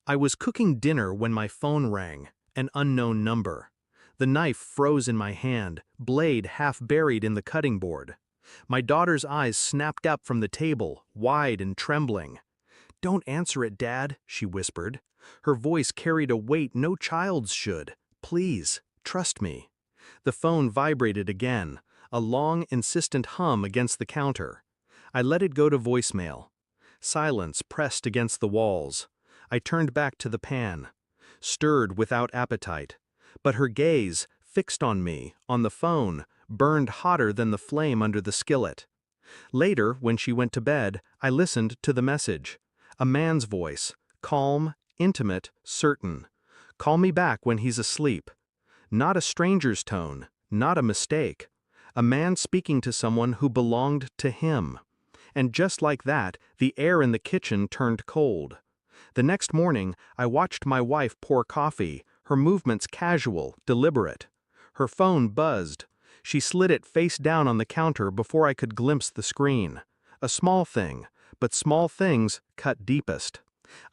I was cooking dinner when my phone rang, an unknown number. The knife froze in my hand, blade half buried in the cutting board. My daughter's eyes snapped up from the table, wide and trembling. "Don't answer it, Dad," she whispered. Her voice carried a weight no child's should. "Please, trust me." The phone vibrated again, a long, insistent hum against the counter. I let it go to voicemail. Silence pressed against the walls. I turned back to the pan, stirred without appetite. But her gaze, fixed on me, on the phone, burned hotter than the flame under the skillet. Later, when she went to bed, I listened to the message. A man's voice, calm, intimate, certain. "Call me back when he's asleep." Not a stranger's tone, not a mistake. A man speaking to someone who belonged to him. And just like that, the air in the kitchen turned cold. The next morning, I watched my wife pour coffee, her movements casual, deliberate. Her phone buzzed. She slid it face down on the counter before I could glimpse the screen. A small thing, but small things cut deepest.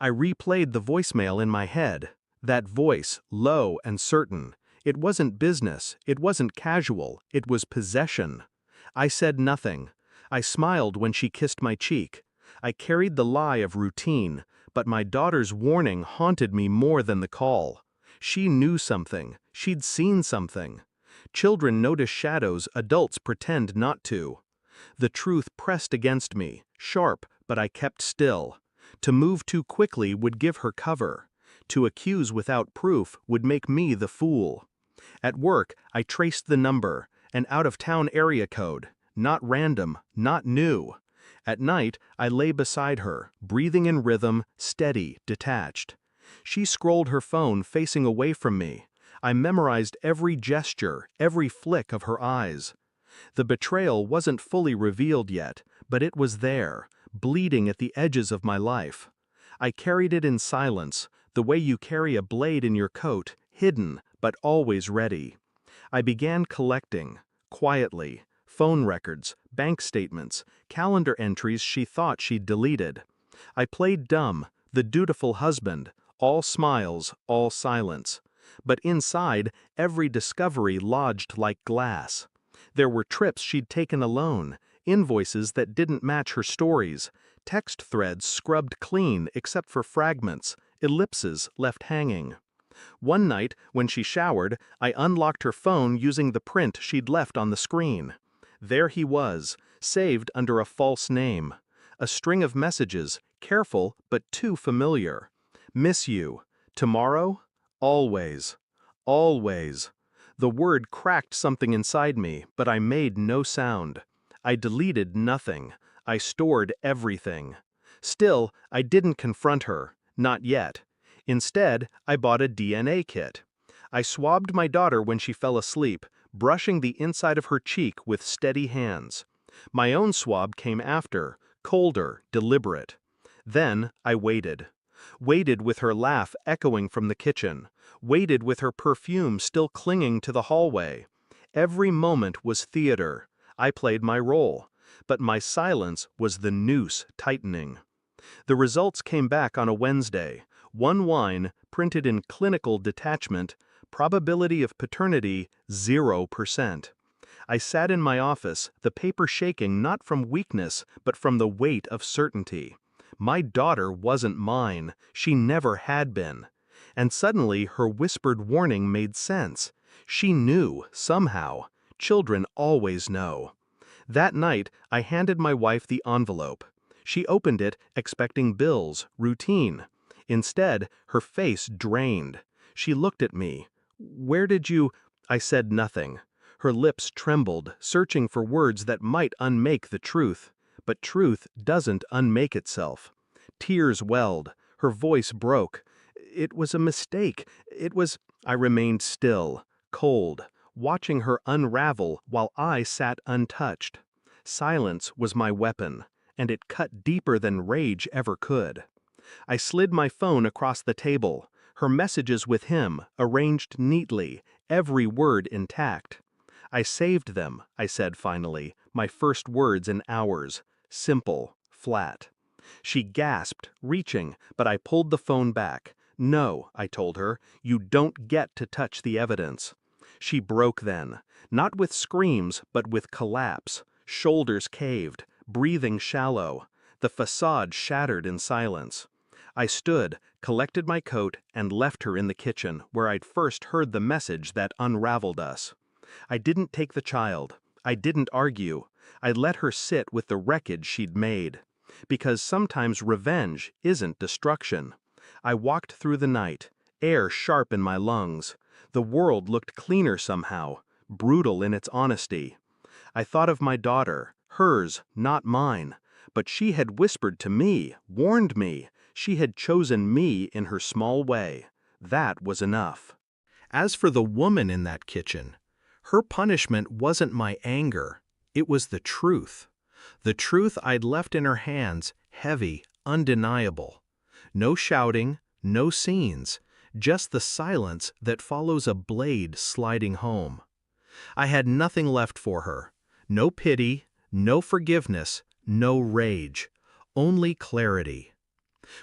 I replayed the voicemail in my head. That voice, low and certain. It wasn't business, it wasn't casual, it was possession. I said nothing. I smiled when she kissed my cheek. I carried the lie of routine, but my daughter's warning haunted me more than the call. She knew something, she'd seen something. Children notice shadows adults pretend not to. The truth pressed against me, sharp, but I kept still. To move too quickly would give her cover. To accuse without proof would make me the fool. At work, I traced the number, an out-of-town area code, not random, not new. At night, I lay beside her, breathing in rhythm, steady, detached. She scrolled her phone facing away from me. I memorized every gesture, every flick of her eyes. The betrayal wasn't fully revealed yet, but it was there, bleeding at the edges of my life. I carried it in silence, the way you carry a blade in your coat, hidden, but always ready. I began collecting, quietly, phone records, bank statements, calendar entries she thought she'd deleted. I played dumb, the dutiful husband, all smiles, all silence. But inside, every discovery lodged like glass. There were trips she'd taken alone, invoices that didn't match her stories, text threads scrubbed clean except for fragments, ellipses left hanging. One night, when she showered, I unlocked her phone using the print she'd left on the screen. There he was, saved under a false name. A string of messages, careful but too familiar. "Miss you. Tomorrow? Always. Always." The word cracked something inside me, but I made no sound. I deleted nothing. I stored everything. Still, I didn't confront her, not yet. Instead, I bought a DNA kit. I swabbed my daughter when she fell asleep, brushing the inside of her cheek with steady hands. My own swab came after, colder, deliberate. Then I waited. Waited with her laugh echoing from the kitchen. Waited with her perfume still clinging to the hallway. Every moment was theater. I played my role. But my silence was the noose tightening. The results came back on a Wednesday. One wine, printed in clinical detachment, probability of paternity 0%. I sat in my office, the paper shaking not from weakness, but from the weight of certainty. My daughter wasn't mine, she never had been. And suddenly her whispered warning made sense. She knew, somehow. Children always know. That night, I handed my wife the envelope. She opened it, expecting bills, routine. Instead, her face drained. She looked at me. "Where did you—" I said nothing. Her lips trembled, searching for words that might unmake the truth. But truth doesn't unmake itself. Tears welled. Her voice broke. "It was a mistake. It was—" I remained still, cold, watching her unravel while I sat untouched. Silence was my weapon, and it cut deeper than rage ever could. I slid my phone across the table, her messages with him, arranged neatly, every word intact. "I saved them," I said finally, my first words in hours. Simple, flat. She gasped, reaching, but I pulled the phone back. "No," I told her, "you don't get to touch the evidence." She broke then, not with screams but with collapse, shoulders caved, breathing shallow, the facade shattered in silence. I stood, collected my coat, and left her in the kitchen where I'd first heard the message that unraveled us. I didn't take the child. I didn't argue. I let her sit with the wreckage she'd made. Because sometimes revenge isn't destruction. I walked through the night, air sharp in my lungs. The world looked cleaner somehow, brutal in its honesty. I thought of my daughter, hers, not mine. But she had whispered to me, warned me. She had chosen me in her small way. That was enough. As for the woman in that kitchen, her punishment wasn't my anger. It was the truth. The truth I'd left in her hands, heavy, undeniable. No shouting, no scenes, just the silence that follows a blade sliding home. I had nothing left for her. No pity, no forgiveness, no rage. Only clarity.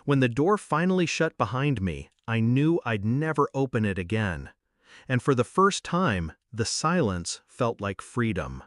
When the door finally shut behind me, I knew I'd never open it again. And for the first time, the silence felt like freedom.